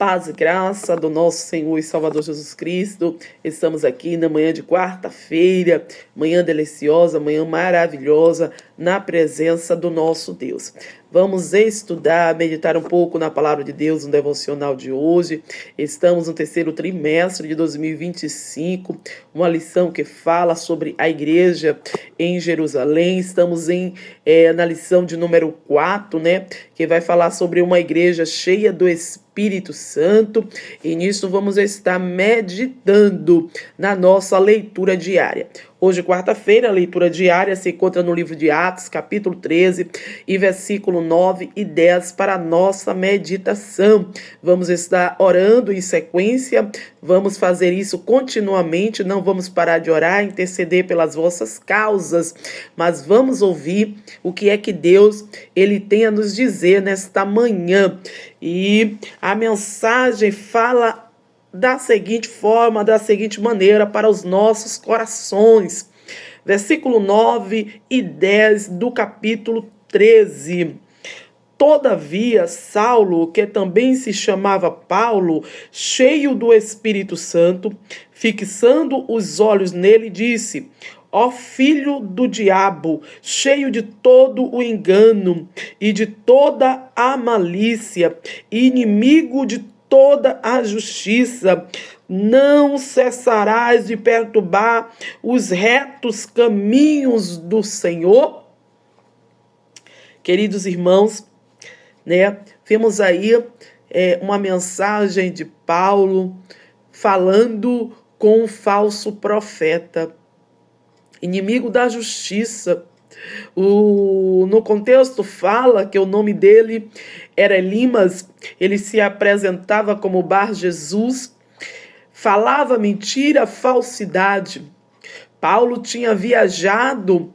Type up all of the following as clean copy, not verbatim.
Paz e graça do nosso Senhor e Salvador Jesus Cristo. Estamos aqui na manhã de quarta-feira, manhã deliciosa, manhã maravilhosa, na presença do nosso Deus. Vamos estudar, meditar um pouco na palavra de Deus no devocional de hoje. Estamos no terceiro trimestre de 2025, uma lição que fala sobre a igreja em Jerusalém. Estamos na lição de número 4, que vai falar sobre uma igreja cheia do Espírito Santo, e nisso vamos estar meditando na nossa leitura diária. Hoje, quarta-feira, a leitura diária se encontra no livro de Atos, capítulo 13, e versículo 9 e 10 para a nossa meditação. Vamos estar orando em sequência, vamos fazer isso continuamente, não vamos parar de orar, interceder pelas vossas causas, mas vamos ouvir o que é que Deus ele tem a nos dizer nesta manhã. E a mensagem fala da seguinte forma, da seguinte maneira para os nossos corações. Versículo 9 e 10 do capítulo 13. Todavia, Saulo, que também se chamava Paulo, cheio do Espírito Santo, fixando os olhos nele, disse: Ó filho do diabo, cheio de todo o engano e de toda a malícia, inimigo de toda a justiça, não cessarás de perturbar os retos caminhos do Senhor? Queridos irmãos, vemos aí uma mensagem de Paulo falando com um falso profeta, inimigo da justiça. No contexto fala que o nome dele era Elimas, ele se apresentava como Bar Jesus, falava mentira, falsidade. Paulo tinha viajado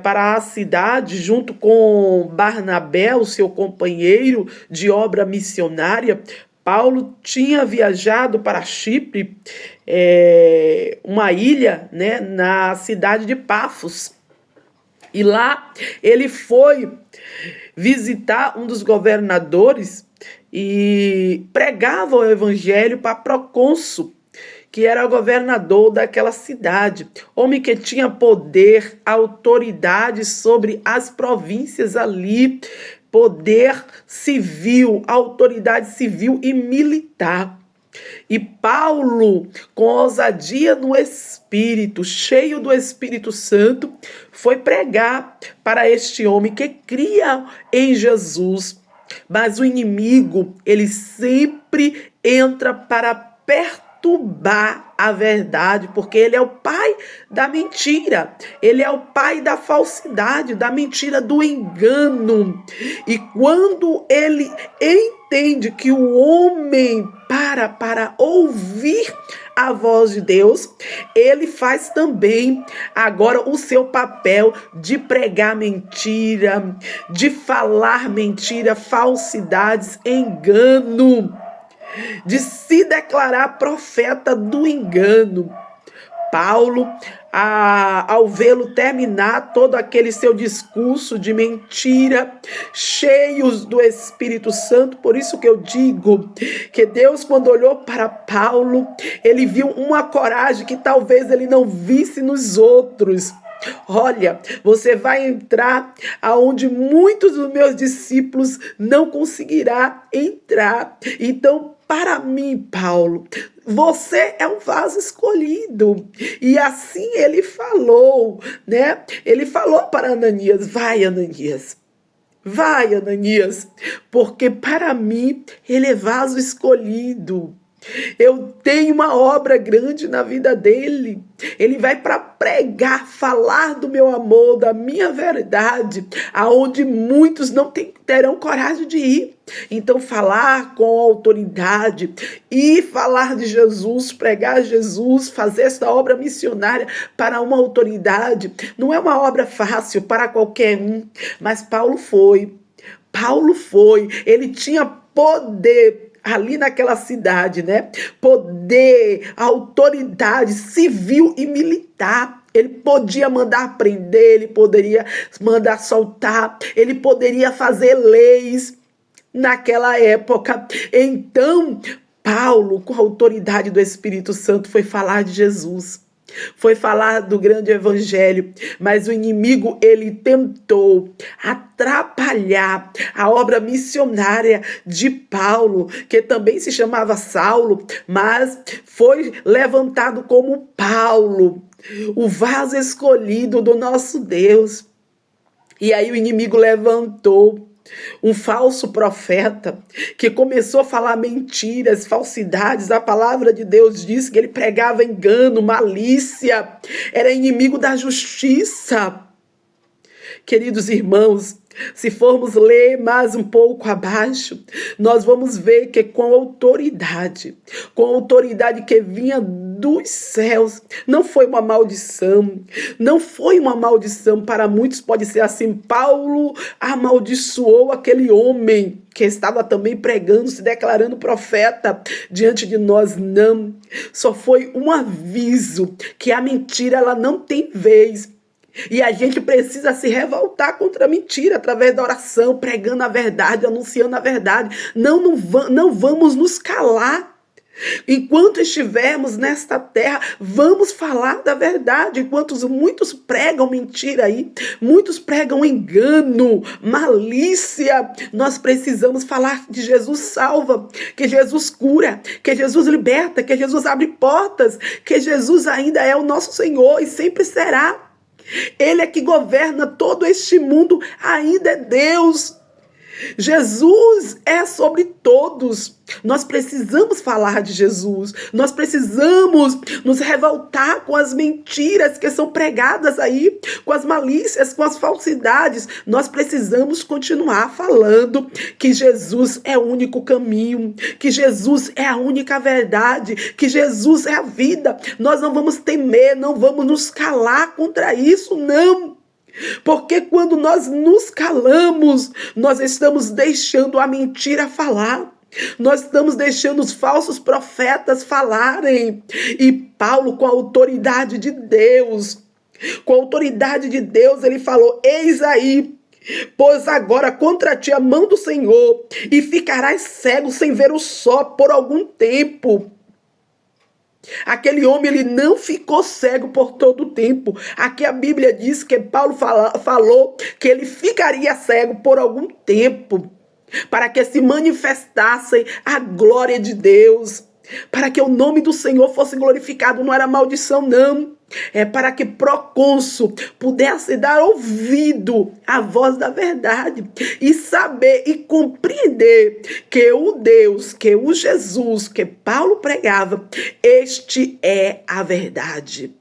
para a cidade junto com Barnabé, o seu companheiro de obra missionária. Paulo tinha viajado para Chipre, uma ilha, na cidade de Pafos. E lá ele foi visitar um dos governadores e pregava o evangelho para Procônsul, que era o governador daquela cidade, homem que tinha poder, autoridade sobre as províncias ali, poder civil, autoridade civil e militar. E Paulo, com ousadia no Espírito, cheio do Espírito Santo, foi pregar para este homem que cria em Jesus. Mas o inimigo, ele sempre entra para perturbar a verdade, porque ele é o pai da mentira, ele é o pai da falsidade, da mentira, do engano. E quando ele entende que o homem para ouvir a voz de Deus, ele faz também agora o seu papel de pregar mentira, de falar mentira, falsidades, engano, de se declarar profeta do engano. Paulo, ao vê-lo terminar todo aquele seu discurso de mentira, cheios do Espírito Santo, por isso que eu digo que Deus, quando olhou para Paulo, ele viu uma coragem que talvez ele não visse nos outros. Olha, você vai entrar aonde muitos dos meus discípulos não conseguirá entrar. Então, para mim, Paulo, você é um vaso escolhido. E assim ele falou, Ele falou para Ananias: vai, Ananias. Vai, Ananias, porque para mim ele é vaso escolhido. Eu tenho uma obra grande na vida dele. Ele vai para pregar, falar do meu amor, da minha verdade, aonde muitos não terão coragem de ir. Então, falar com autoridade e falar de Jesus, pregar Jesus, fazer essa obra missionária para uma autoridade, não é uma obra fácil para qualquer um, mas Paulo foi, ele tinha poder ali naquela cidade, poder, autoridade civil e militar. Ele podia mandar prender, ele poderia mandar soltar, ele poderia fazer leis. naquela época. Então, Paulo, com a autoridade do Espírito Santo, foi falar de Jesus. Foi falar do grande evangelho, mas o inimigo, ele tentou atrapalhar a obra missionária de Paulo, que também se chamava Saulo, mas foi levantado como Paulo, o vaso escolhido do nosso Deus. E aí o inimigo levantou um falso profeta que começou a falar mentiras, falsidades. A palavra de Deus diz que ele pregava engano, malícia, era inimigo da justiça. Queridos irmãos, se formos ler mais um pouco abaixo, nós vamos ver que com autoridade que vinha dos céus, não foi uma maldição, para muitos pode ser assim, Paulo amaldiçoou aquele homem que estava também pregando, se declarando profeta diante de nós. Não, só foi um aviso que a mentira, ela não tem vez. E a gente precisa se revoltar contra a mentira através da oração, pregando a verdade, anunciando a verdade. Não vamos nos calar. Enquanto estivermos nesta terra, vamos falar da verdade. Enquanto muitos pregam mentira aí, muitos pregam engano, malícia, nós precisamos falar de Jesus salva, que Jesus cura, que Jesus liberta, que Jesus abre portas, que Jesus ainda é o nosso Senhor e sempre será. Ele é que governa todo este mundo, ainda é Deus. Jesus é sobre todos. Nós precisamos falar de Jesus. Nós precisamos nos revoltar com as mentiras que são pregadas aí, com as malícias, com as falsidades. Nós precisamos continuar falando que Jesus é o único caminho, que Jesus é a única verdade, que Jesus é a vida. Nós não vamos temer, não vamos nos calar contra isso, não. Porque quando nós nos calamos, nós estamos deixando a mentira falar. Nós estamos deixando os falsos profetas falarem. E Paulo, com a autoridade de Deus, ele falou: eis aí, pois agora contra ti a mão do Senhor, e ficarás cego sem ver o sol por algum tempo. Aquele homem, ele não ficou cego por todo o tempo. Aqui a Bíblia diz que Paulo falou que ele ficaria cego por algum tempo, para que se manifestasse a glória de Deus, para que o nome do Senhor fosse glorificado. Não era maldição, não. É para que procônsul pudesse dar ouvido à voz da verdade e saber e compreender que o Deus, que o Jesus que Paulo pregava, este é a verdade.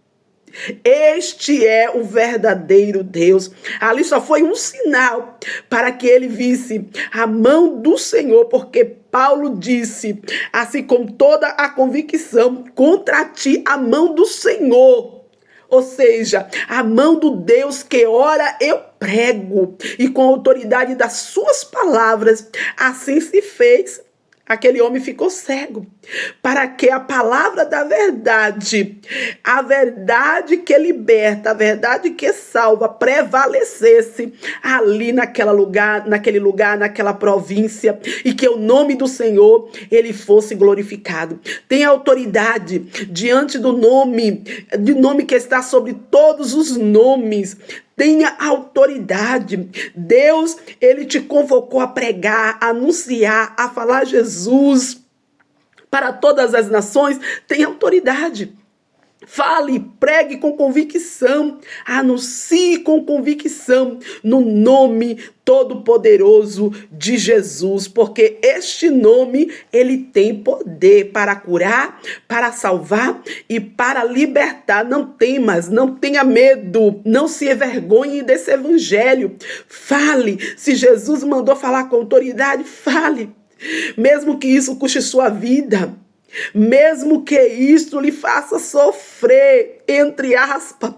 Este é o verdadeiro Deus. Ali só foi um sinal para que ele visse a mão do Senhor, porque Paulo disse, assim com toda a convicção: contra ti a mão do Senhor. Ou seja, a mão do Deus que ora eu prego. E com a autoridade das suas palavras, assim se fez. Aquele homem ficou cego, para que a palavra da verdade, a verdade que liberta, a verdade que salva, prevalecesse ali naquele lugar, naquela província, e que o nome do Senhor, ele fosse glorificado. Tem autoridade diante do nome que está sobre todos os nomes. Tenha autoridade. Deus, ele te convocou a pregar, a anunciar, a falar Jesus para todas as nações. Tenha autoridade. Fale, pregue com convicção, anuncie com convicção no nome todo-poderoso de Jesus, porque este nome, ele tem poder para curar, para salvar e para libertar. Não temas, não tenha medo, não se envergonhe desse evangelho. Fale, se Jesus mandou falar com autoridade, fale, mesmo que isso custe sua vida. mesmo que isto lhe faça sofrer, entre aspas,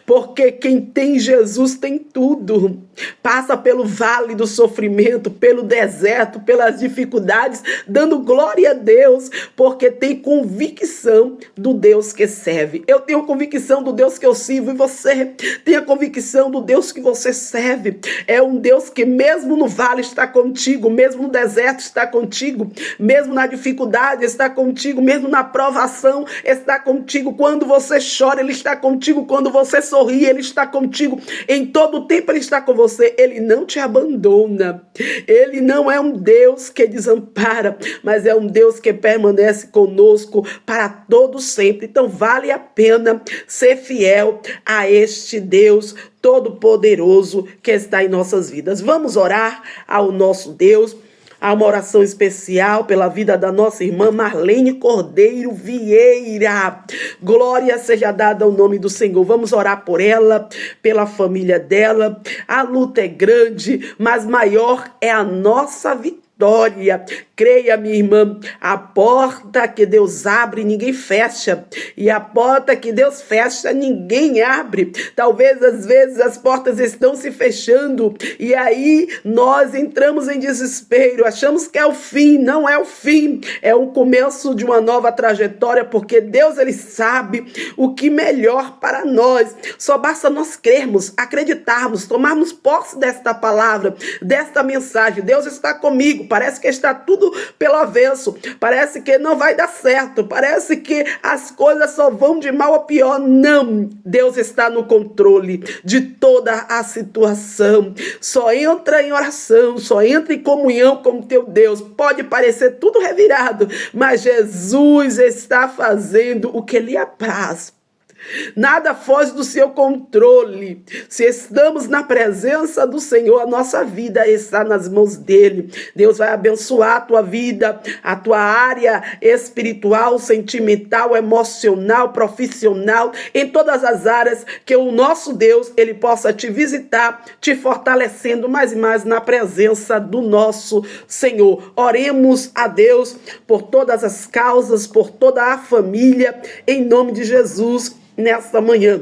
porque quem tem Jesus tem tudo. Passa pelo vale do sofrimento, pelo deserto, pelas dificuldades, dando glória a Deus, porque tem convicção do Deus que serve. Eu tenho convicção do Deus que eu sirvo, e você tem a convicção do Deus que você serve. É um Deus que mesmo no vale está contigo, mesmo no deserto está contigo, mesmo na dificuldade está contigo, mesmo na provação está contigo. Quando você chora, Ele está contigo. Quando você sorri, Ele está contigo. Em todo o tempo Ele está com você. Ele não te abandona. Ele não é um Deus que desampara, mas é um Deus que permanece conosco para todo sempre. Então vale a pena ser fiel a este Deus Todo-Poderoso que está em nossas vidas. Vamos orar ao nosso Deus. Há uma oração especial pela vida da nossa irmã Marlene Cordeiro Vieira. Glória seja dada ao nome do Senhor. Vamos orar por ela, pela família dela. A luta é grande, mas maior é a nossa vitória. Creia, minha irmã, a porta que Deus abre, ninguém fecha. E a porta que Deus fecha, ninguém abre. Talvez, às vezes, as portas estão se fechando. E aí, nós entramos em desespero. Achamos que é o fim. Não é o fim. É o começo de uma nova trajetória. Porque Deus, Ele sabe o que melhor para nós. Só basta nós crermos, acreditarmos, tomarmos posse desta palavra, desta mensagem. Deus está comigo. Parece que está tudo pelo avesso. Parece que não vai dar certo. Parece que as coisas só vão de mal a pior. Não. Deus está no controle de toda a situação. Só entra em oração, só entra em comunhão com o teu Deus. Pode parecer tudo revirado, mas Jesus está fazendo o que lhe apraz. Nada foge do seu controle. Se estamos na presença do Senhor, a nossa vida está nas mãos dele. Deus vai abençoar a tua vida, a tua área espiritual, sentimental, emocional, profissional, em todas as áreas, que o nosso Deus, ele possa te visitar, te fortalecendo mais e mais na presença do nosso Senhor. Oremos a Deus por todas as causas, por toda a família, em nome de Jesus. Nesta manhã,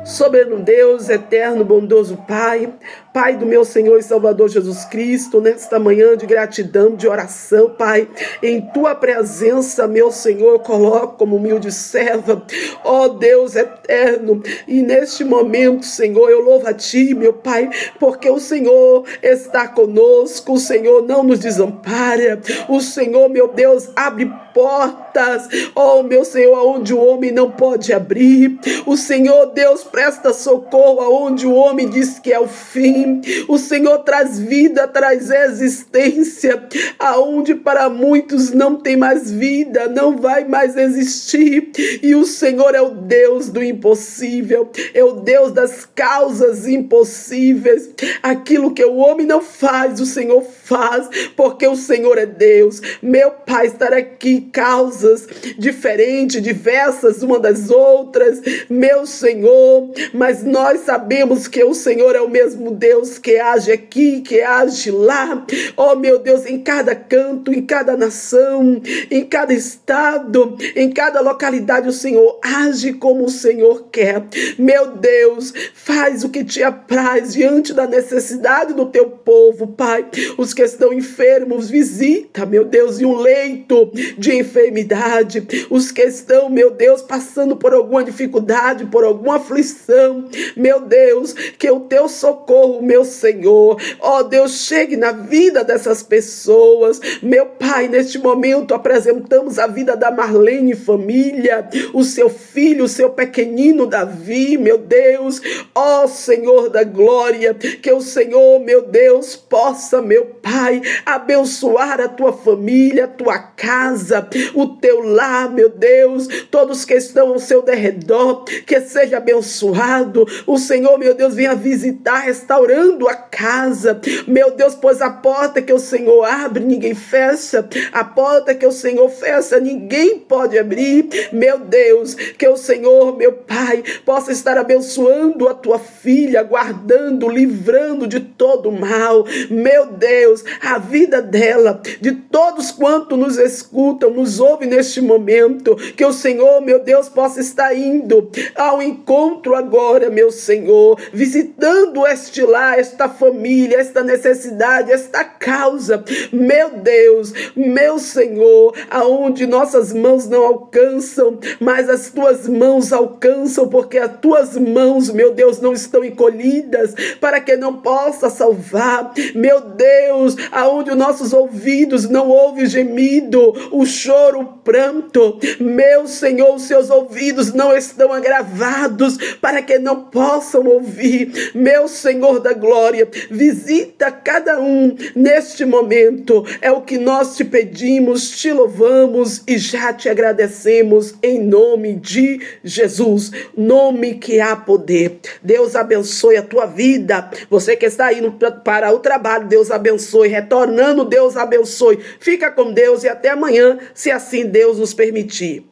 soberano Deus, eterno, bondoso Pai, Pai do meu Senhor e Salvador Jesus Cristo, nesta manhã de gratidão, de oração, Pai, em Tua presença, meu Senhor, eu coloco como humilde serva, ó Deus eterno, e neste momento, Senhor, eu louvo a Ti, meu Pai, porque o Senhor está conosco, o Senhor não nos desampara, o Senhor, meu Deus, abre portas, ó meu Senhor, onde o homem não pode abrir, o Senhor, Deus, presta socorro aonde o homem diz que é o fim. O Senhor traz vida, traz existência, aonde para muitos não tem mais vida, não vai mais existir. E o Senhor é o Deus do impossível, é o Deus das causas impossíveis. Aquilo que o homem não faz, o Senhor faz, porque o Senhor é Deus. Meu Pai, estar aqui, causas diferentes, diversas, uma das outras, meu Senhor, mas nós sabemos que o Senhor é o mesmo Deus que age aqui, que age lá, oh meu Deus, em cada canto, em cada nação, em cada estado, em cada localidade, o Senhor age como o Senhor quer. Meu Deus, faz o que te apraz diante da necessidade do teu povo, Pai. Os que estão enfermos, visita, meu Deus, em um leito de enfermidade. Os que estão, meu Deus, passando por alguma dificuldade, por alguma aflição, meu Deus, que o teu socorro, meu Senhor, ó Deus, chegue na vida dessas pessoas. Meu Pai, neste momento apresentamos a vida da Marlene família, o seu filho, o seu pequenino Davi, meu Deus, ó Senhor da glória, que o Senhor, meu Deus, possa, meu Pai, abençoar a tua família, a tua casa, o teu lar, meu Deus, todos que estão ao seu derredor, que seja abençoado. O Senhor, meu Deus, venha visitar, restaurar restaurando a casa. Meu Deus, pois a porta que o Senhor abre, ninguém fecha. A porta que o Senhor fecha, ninguém pode abrir. Meu Deus, que o Senhor, meu Pai, possa estar abençoando a tua filha, guardando, livrando de todo mal. Meu Deus, a vida dela, de todos quantos nos escutam, nos ouvem neste momento, que o Senhor, meu Deus, possa estar indo ao encontro agora, meu Senhor, visitando este lar, esta família, esta necessidade, esta causa. Meu Deus, meu Senhor, aonde nossas mãos não alcançam, mas as tuas mãos alcançam, porque as tuas mãos, meu Deus, não estão encolhidas para que não possa salvar. Meu Deus, aonde os nossos ouvidos não ouvem gemido, o choro, o pranto, meu Senhor, os seus ouvidos não estão agravados para que não possam ouvir. Meu Senhor da glória, visita cada um neste momento. É o que nós te pedimos, te louvamos e já te agradecemos em nome de Jesus, nome que há poder. Deus abençoe a tua vida. Você que está indo para o trabalho, Deus abençoe. Retornando, Deus abençoe. Fica com Deus e até amanhã, se assim Deus nos permitir.